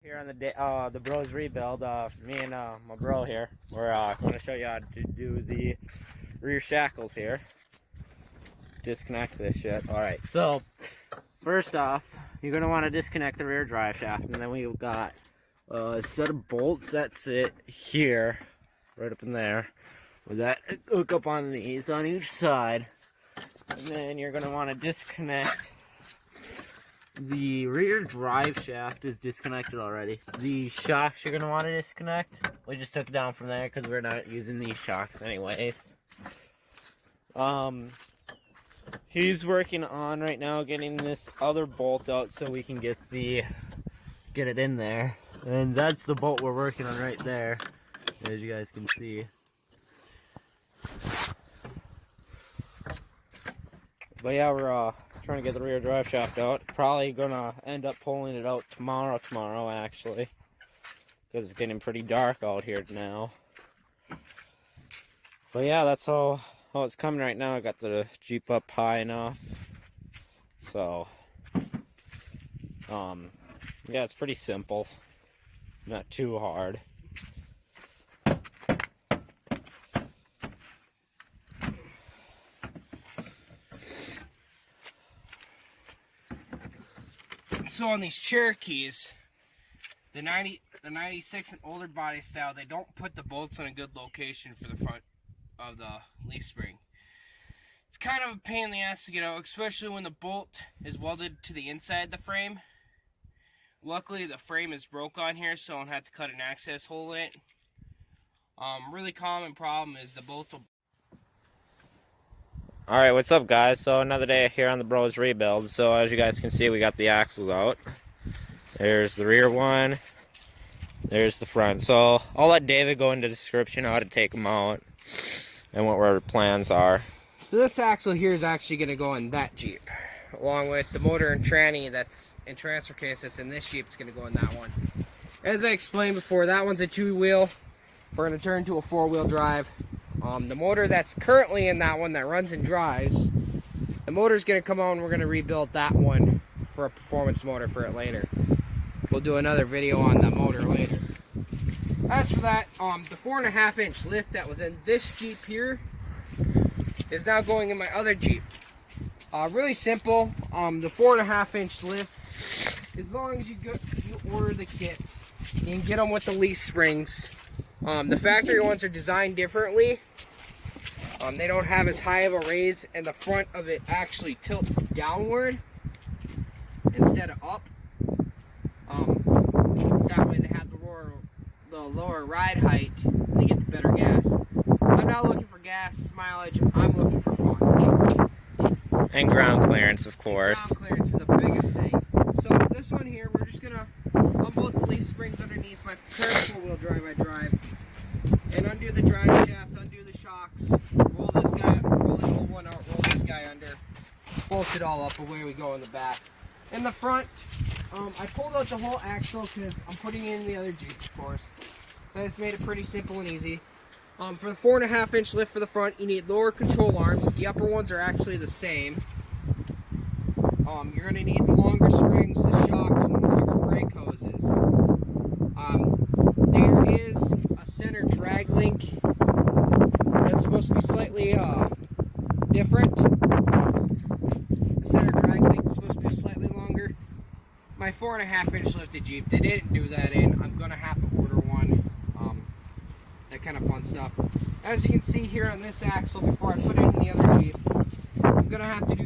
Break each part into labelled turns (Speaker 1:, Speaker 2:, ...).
Speaker 1: Here on the Bros Rebuild, me and my bro here, we're going to show you how to do the rear shackles here. Disconnect this shit. Alright, so first off, you're going to want to disconnect the rear drive shaft, and then we've got a set of bolts that sit here, right up in there, with that hook up on these on each side. And then you're going to want to disconnect. The rear drive shaft is disconnected already. The shocks you're going to want to disconnect. We just took it down from there because we're not using these shocks anyways. He's working on right now getting this other bolt out so we can get it in there. And that's the bolt we're working on right there, as you guys can see. But yeah, we're trying to get the rear drive shaft out. Probably gonna end up pulling it out tomorrow actually, because it's getting pretty dark out here now. But yeah, that's how it's coming right now. I got the Jeep up high enough, so yeah, it's pretty simple, not too hard.
Speaker 2: So on these Cherokees, the 96 and older body style, they don't put the bolts in a good location for the front of the leaf spring. It's kind of a pain in the ass to get out, especially when the bolt is welded to the inside of the frame. Luckily the frame is broke on here, so I don't have to cut an access hole in it. Really common problem is the bolt will...
Speaker 1: Alright, what's up guys? So another day here on the Bros Rebuild. So as you guys can see, we got the axles out. There's the rear one. There's the front. So I'll let David go into the description how to take them out and what our plans are.
Speaker 2: So this axle here is actually going to go in that Jeep, along with the motor and tranny that's in transfer case that's in this Jeep. It's going to go in that one. As I explained before, that one's a 2-wheel. We're going to turn to a 4-wheel drive. The motor that's currently in that one that runs and drives, the motor's going to come on. We're going to rebuild that one for a performance motor for it later. We'll do another video on the motor later. As for that, the 4.5-inch lift that was in this Jeep here is now going in my other Jeep. Really simple. The 4.5-inch lifts, as long as you order the kits, you can get them with the leaf springs. The factory ones are designed differently. They don't have as high of a raise, and the front of it actually tilts downward instead of up. That way they have the lower ride height, and they get the better gas. I'm not looking for gas mileage, I'm looking for fun.
Speaker 1: And ground clearance, of course.
Speaker 2: And ground clearance is the biggest thing. So this one here, we're just gonna unbolt the leaf springs underneath my current 4-wheel drive I drive, and undo the drive shaft, undo the shocks, roll this guy, roll the old one out, roll this guy under, bolt it all up, away we go in the back. In the front, I pulled out the whole axle because I'm putting in the other Jeep, of course. So I just made it pretty simple and easy. For the 4.5-inch lift for the front, you need lower control arms. The upper ones are actually the same. You're going to need the longer springs, the shocks, and the longer brake hoses. There is a center drag link that's supposed to be slightly different. The center drag link is supposed to be slightly longer. My 4.5-inch lifted Jeep, they didn't do that in. I'm going to have to order one. That kind of fun stuff. As you can see here on this axle, before I put it in the other Jeep, I'm gonna have to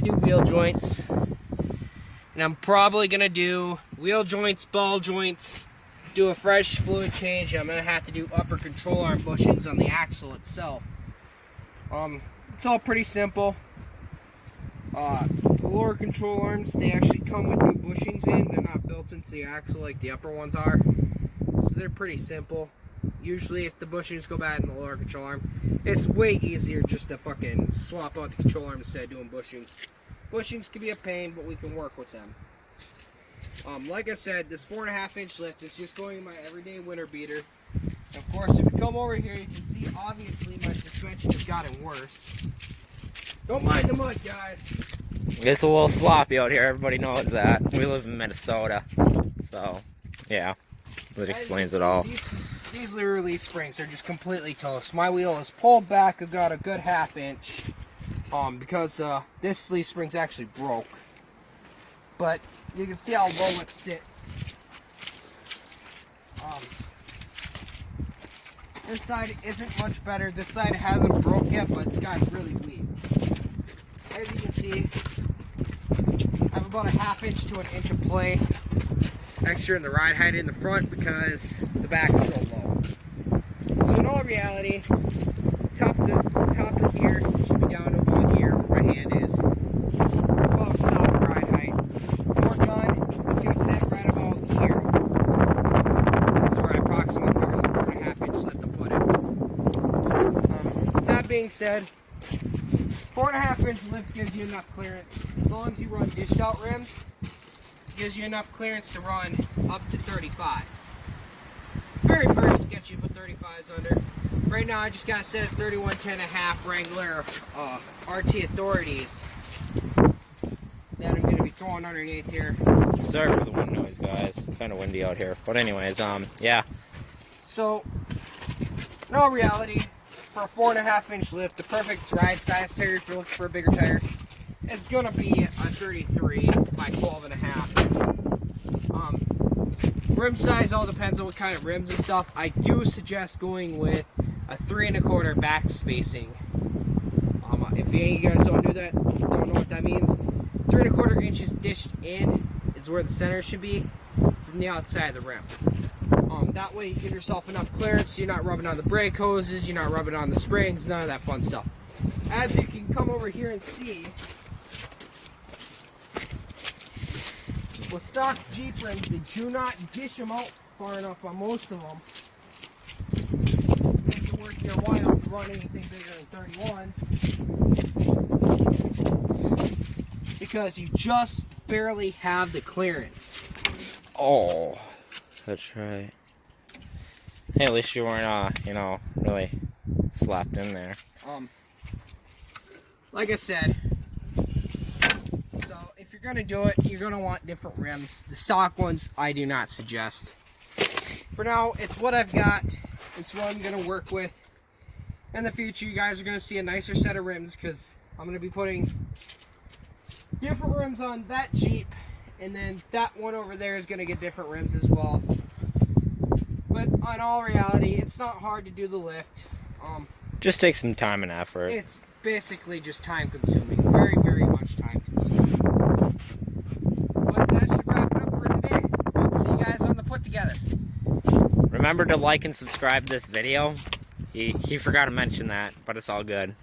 Speaker 2: do wheel joints, and I'm probably gonna do wheel joints, ball joints, do a fresh fluid change. I'm gonna have to do upper control arm bushings on the axle itself. It's all pretty simple. The lower control arms, they actually come with new bushings in. They're not built into the axle like the upper ones are, so they're pretty simple. Usually if the bushings go bad in the lower control arm, it's way easier just to fucking swap out the control arm instead of doing bushings. Bushings can be a pain, but we can work with them. Like I said, this 4.5-inch lift is just going in my everyday winter beater. Of course, if you come over here, you can see obviously my suspension has gotten worse. Don't mind the mud, guys.
Speaker 1: It's a little sloppy out here, everybody knows that. We live in Minnesota, so Yeah, that
Speaker 2: As
Speaker 1: explains
Speaker 2: you
Speaker 1: it all.
Speaker 2: can see, these rear release springs are just completely toast. My wheel is pulled back about a good ½ inch because this leaf spring's actually broke. But you can see how low it sits. This side isn't much better. This side hasn't broke yet, but it's gotten really weak. As you can see, I have about a ½ inch to 1 inch of play extra in the ride height in the front because the back is so low. So in all reality, top of here should be down to about here where my hand is. About stop ride height. More gun, it's going to sit right about here. That's where I approximately figure the 4.5 inch lift to put it. That being said, 4.5 inch lift gives you enough clearance. As long as you run dish out rims, it gives you enough clearance to run up to 35s. Very, very sketchy to put 35s under. Right now I just got set at 3110.5 Wrangler RT Authorities that I'm going to be throwing underneath here.
Speaker 1: Sorry for the wind noise, guys. It's kind of windy out here. But anyways, yeah.
Speaker 2: So, in all reality, for a 4.5 inch lift, the perfect ride size tire if you're looking for a bigger tire, it's going to be a 33 by 12.5. Rim size all depends on what kind of rims and stuff. I do suggest going with a 3 1/4 back spacing. If you guys don't know what that means, 3 1/4 inches dished in is where the center should be from the outside of the rim. That way you give yourself enough clearance, you're not rubbing on the brake hoses, you're not rubbing on the springs, none of that fun stuff. As you can come over here and see, with stock Jeep rims, they do not dish them out far enough on most of them. Make it worth your while to run anything bigger than 31s. Because you just barely have the clearance.
Speaker 1: Oh, that's right. Hey, at least you weren't, really slapped in there.
Speaker 2: Like I said, so if you're gonna do it, you're gonna want different rims. The stock ones, I do not suggest. For now, it's what I've got. It's what I'm gonna work with. In the future, you guys are gonna see a nicer set of rims because I'm gonna be putting different rims on that Jeep, and then that one over there is gonna get different rims as well. But in all reality, it's not hard to do the lift.
Speaker 1: Just take some time and effort.
Speaker 2: It's basically just time consuming. Very, very much time consuming. But that should wrap it up for today. Hope to see you guys on the put together.
Speaker 1: Remember to like and subscribe this video. He forgot to mention that, but it's all good.